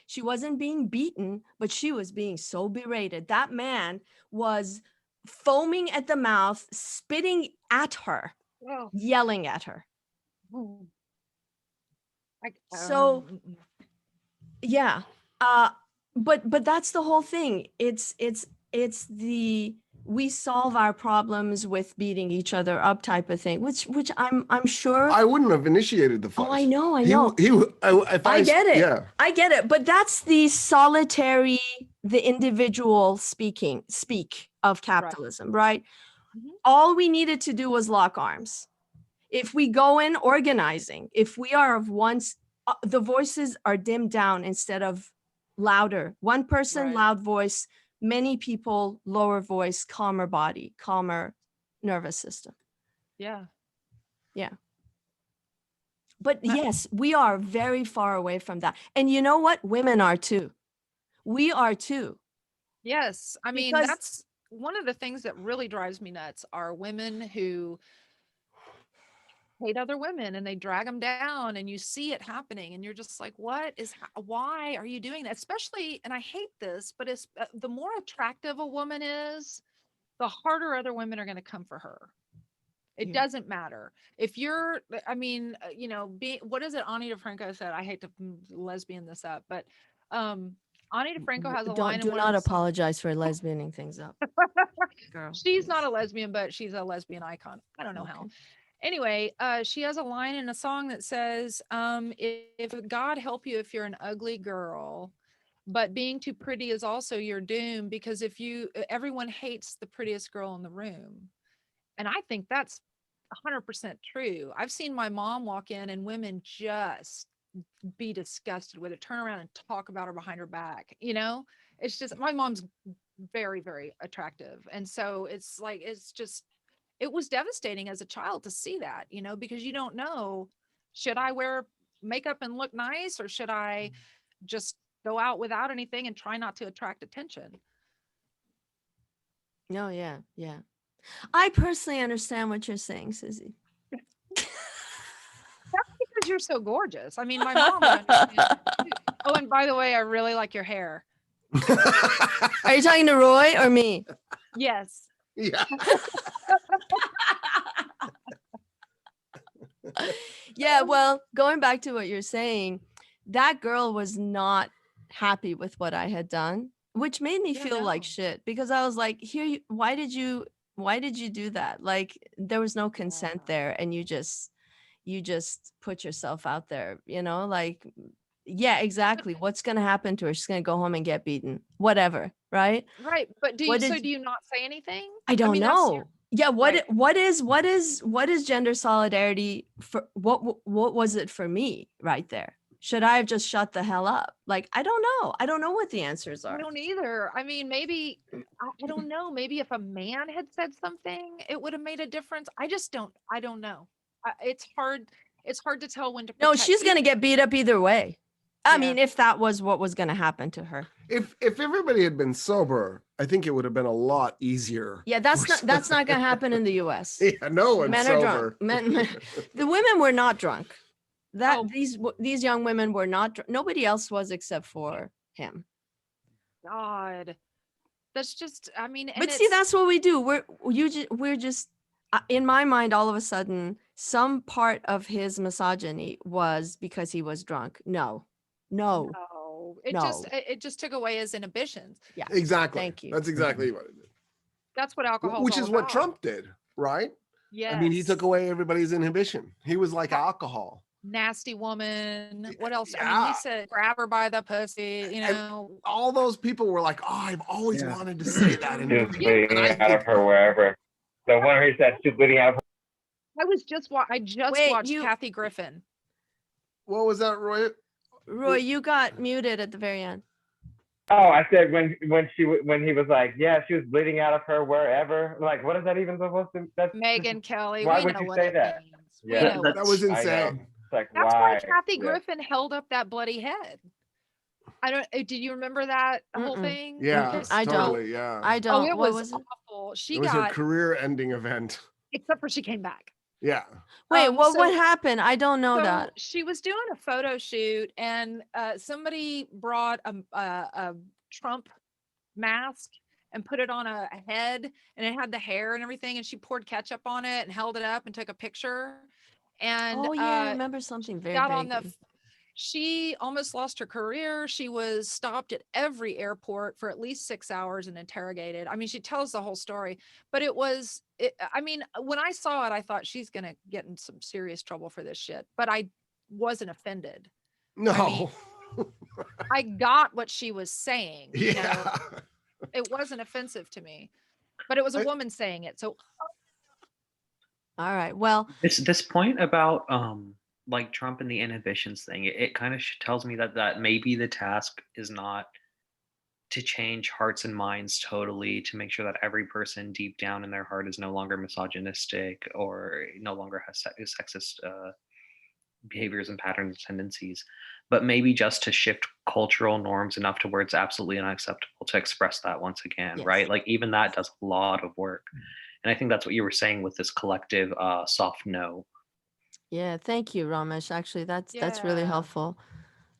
She wasn't being beaten, but she was being so berated. That man was foaming at the mouth, spitting at her, Oh. yelling at her. Oh. So yeah. But that's the whole thing. It's we solve our problems with beating each other up type of thing, which I'm sure. I wouldn't have initiated the fight. Oh, I know. I get it. Yeah. I get it. But that's the individual speak of capitalism, right? Mhm. All we needed to do was lock arms. If we go in organizing, if we are of once, the voices are dimmed down instead of louder. One person, Right. loud voice, many people, lower voice, calmer body, calmer nervous system. Yeah. But yes, we are very far away from that. And you know what? Women are too. We are too. Yes. I mean, Because- that's one of the things that really drives me nuts are women who hate other women and they drag them down, and you see it happening and you're just like, why are you doing that? Especially, and I hate this, but it's the more attractive a woman is, the harder other women are going to come for her. It Yeah. doesn't matter if you're, I mean, what is it? Ani DeFranco said, I hate to lesbian this up, but Ani DeFranco has a line. Do not apologize for lesbianing things up. Girl, She's not please. a lesbian, but she's a lesbian icon. I don't know how. Okay. Anyway, she has a line in a song that says, if God help you if you're an ugly girl, but being too pretty is also your doom, because everyone hates the prettiest girl in the room. And I think that's 100% true. I've seen my mom walk in and women just be disgusted with it, turn around and talk about her behind her back. It's just, my mom's very, very attractive. And so it's like, it was devastating as a child to see that, because you don't know, should I wear makeup and look nice, or should I just go out without anything and try not to attract attention. No, yeah, yeah. I personally understand what you're saying, Susie. Because you're so gorgeous. I mean, my mom would understand that too. Oh, and by the way, I really like your hair. Are you talking to Roy or me? Yes. Yeah. Yeah, well, going back to what you're saying, that girl was not happy with what I had done, which made me Yeah, feel like no. shit because I was like, why did you do that? Like there was no consent Yeah. there and you just put yourself out there, like yeah, exactly. What's going to happen to her? She's going to go home and get beaten. Whatever, right? Right. But do What you, so did do you not say anything? I don't mean, that's know. Yeah, right. what is gender solidarity for what was it for me right there? Should I have just shut the hell up? Like, I don't know. I don't know what the answers I are. don't either. I mean, maybe, I don't know. Maybe if a man had said something, it would have made a difference. I don't know. It's hard. It's hard to tell when to No, protect she's going to people. get beat up either way. I Yeah. mean, if that was what was going to happen to her. If everybody had been sober, I think it would have been a lot easier. Yeah, that's not going to happen in the US. Yeah, no one's Men are sober. drunk. The women were not drunk. Oh. These young women were not nobody else was except for him. God, that's just, I mean, and But see, that's what we do. We're just in my mind, all of a sudden, some part of his misogyny was because he was drunk. No. no, it just took away his inhibitions. Yeah. Exactly. Thank you. That's exactly what it did. That's what alcohol Which is what Trump did, right? Yes. I mean, he took away everybody's inhibition. He was like alcohol. Nasty woman. What else? I mean, Yeah. he said, grab her by the pussy, you know. All those people were like, "Oh, I've always wanted to say that." And, She's bleeding out of her wherever. The one where he said she's bleeding out of her. I just Wait, watched Kathy Griffin. what was that, Roy? Roy, you got muted at the very end. Oh, I said when he was like, yeah, she was bleeding out of her wherever. Like, what is that even supposed to? That's Megyn Kelly. Why we would know you what say it that? means. Yeah, We know That was I know. insane. It's like, That's why? why Kathy Yeah. Griffin held up that bloody head. I don't. Did you remember that whole Mm-mm. thing? Yeah, Because- I don't. totally. Yeah, I don't. Oh, it What was it? awful. She it was her got, career-ending event. except for she came back. Yeah, Wait, what So- happened? I don't know So that. she was doing a photo shoot, and somebody brought a Trump mask and put it on a head, and it had the hair and everything, and she poured ketchup on it and held it up and took a picture. And Oh yeah, I remember something very got on vaguely. she almost lost her career. She was stopped at every airport for at least 6 hours and interrogated. I mean, she tells the whole story, but I mean, when I saw it, I thought she's going to get in some serious trouble for this shit, but I wasn't offended. no, I got what she was saying. You know, yeah. it wasn't offensive to me, but it was a woman saying it. So All right. Well, This point about like Trump and the inhibitions thing, it kind of tells me that maybe the task is not to change hearts and minds totally, to make sure that every person deep down in their heart is no longer misogynistic or no longer has sexist behaviors and patterns and tendencies, but maybe just to shift cultural norms enough to where it's absolutely unacceptable to express that once again, Yes. right? Like even that does a lot of work. And I think that's what you were saying with this collective soft no. yeah, thank you, Ramesh. Actually, that's really Yeah. helpful.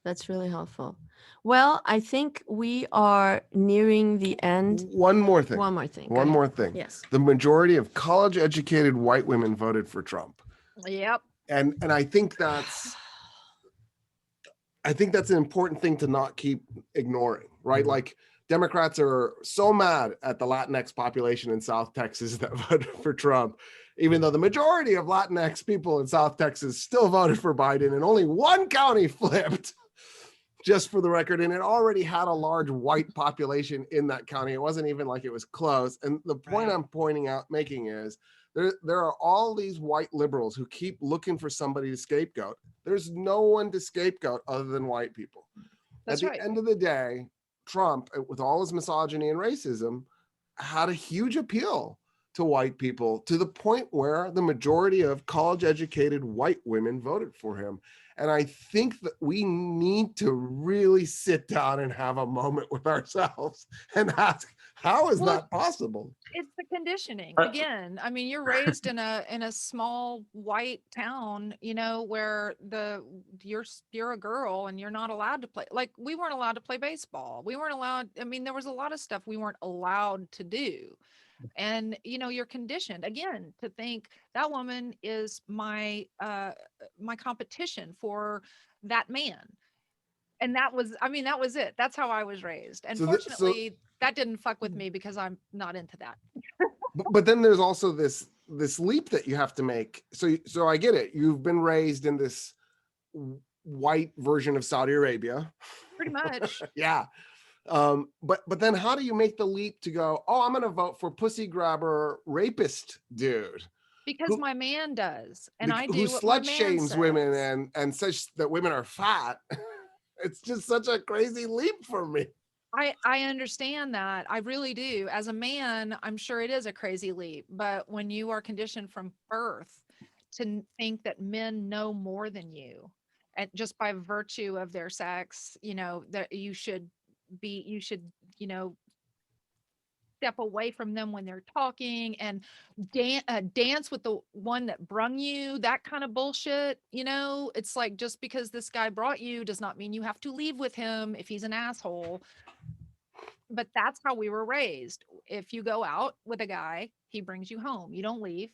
That's really helpful. Well, I think we are nearing the end. One more thing. One more thing. Go One ahead. more thing. Yes. The majority of college-educated white women voted for Trump, yep. and I think that's an important thing to not keep ignoring, right? Like Democrats are so mad at the Latinx population in South Texas that voted for Trump, even though the majority of Latinx people in South Texas still voted for Biden, and only one county flipped, just for the record, and it already had a large white population in that county. It wasn't even like it was close. And the point Right. I'm making is there are all these white liberals who keep looking for somebody to scapegoat. There's no one to scapegoat other than white people. That's At right. the end of the day, Trump, with all his misogyny and racism, had a huge appeal to white people, to the point where the majority of college-educated white women voted for him. And I think that we need to really sit down and have a moment with ourselves and ask, how is that possible? It's the conditioning Uh, again. I mean, you're raised in a small white town, you know, where you're a girl and you're not allowed to play. Like, we weren't allowed to play baseball. We weren't allowed. I mean, there was a lot of stuff we weren't allowed to do. And you know, you're conditioned again to think that woman is my competition for that man. And that was, I mean, that was it. That's how I was raised. And So fortunately, that didn't fuck with me because I'm not into that. but then there's also this leap that you have to make. So I get it. You've been raised in this white version of Saudi Arabia. Pretty much. Yeah. But then how do you make the leap to go, oh, I'm going to vote for pussy grabber rapist dude? Because my man does, and I Who do what my slut man shames women says. and says that women are fat. It's just such a crazy leap for me. I understand that. I really do. As a man, I'm sure it is a crazy leap, but when you are conditioned from birth to think that men know more than you, and just by virtue of their sex, you know, that you should, you know, step away from them when they're talking and dance with the one that brung you, that kind of bullshit. You know, it's like, just because this guy brought you does not mean you have to leave with him if he's an asshole. But that's how we were raised. If you go out with a guy, he brings you home. You don't leave.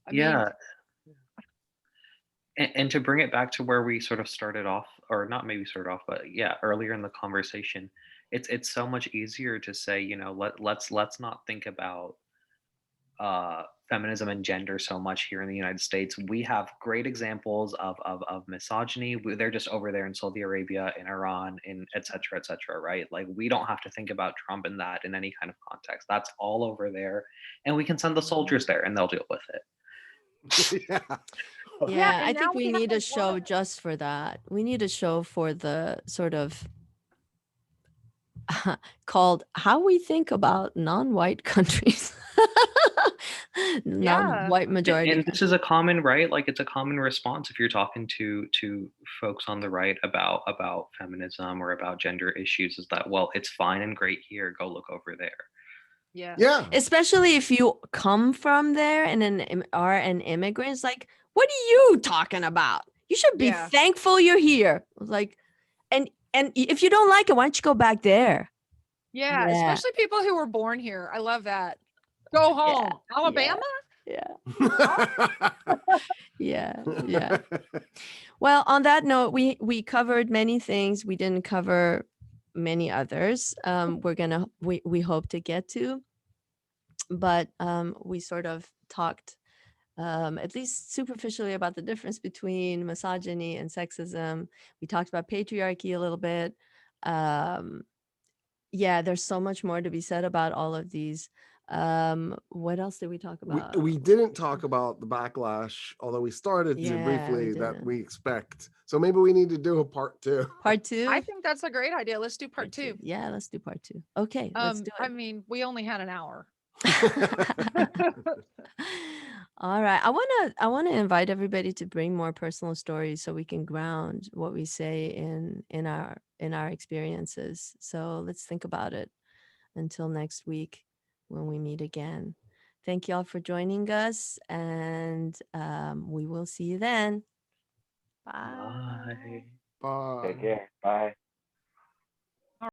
I mean, Yeah. And to bring it back to where we sort of started off, or not maybe started off, but yeah, earlier in the conversation, it's so much easier to say, you know, let's not think about feminism and gender so much here in the United States. We have great examples of misogyny. They're just over there in Saudi Arabia, in Iran, in et cetera, right? Like, we don't have to think about Trump in that in any kind of context. That's all over there. And we can send the soldiers there and they'll deal with it. Yeah. Yeah, and I now think we we have need a a show lot. just for that. We need a show for the sort of called How We Think About Non-White Countries. Yeah. Non-white majority And this is countries. a common, right? Like, it's a common response if you're talking to folks on the right about feminism or about gender issues, is that, well, it's fine and great here, go look over there. Yeah. Yeah. Especially if you come from there and are an immigrant. It's like, what are you talking about? You should be Yeah. thankful you're here. Like, and if you don't like it, why don't you go back there? Yeah. Yeah. Especially people who were born here. I love that. Go home. Alabama? Yeah. Yeah. Well, on that note, we covered many things. We didn't cover many others. We hope to get to, but we sort of talked at least superficially about the difference between misogyny and sexism. We talked about patriarchy a little bit. Yeah, there's so much more to be said about all of these. What else did we talk about? We didn't talk about the backlash, although we started to Yeah, we briefly, that didn't. we expect. So maybe we need to do a part 2. Part 2? I think that's a great idea. Let's do part 2. Yeah, let's do part 2. Okay, let's do I it. mean, we only had an hour. All right. I want to invite everybody to bring more personal stories so we can ground what we say in our experiences. So let's think about it until next week when we meet again. Thank you all for joining us, and we will see you then. Bye. Bye. Bye. Take care. Bye.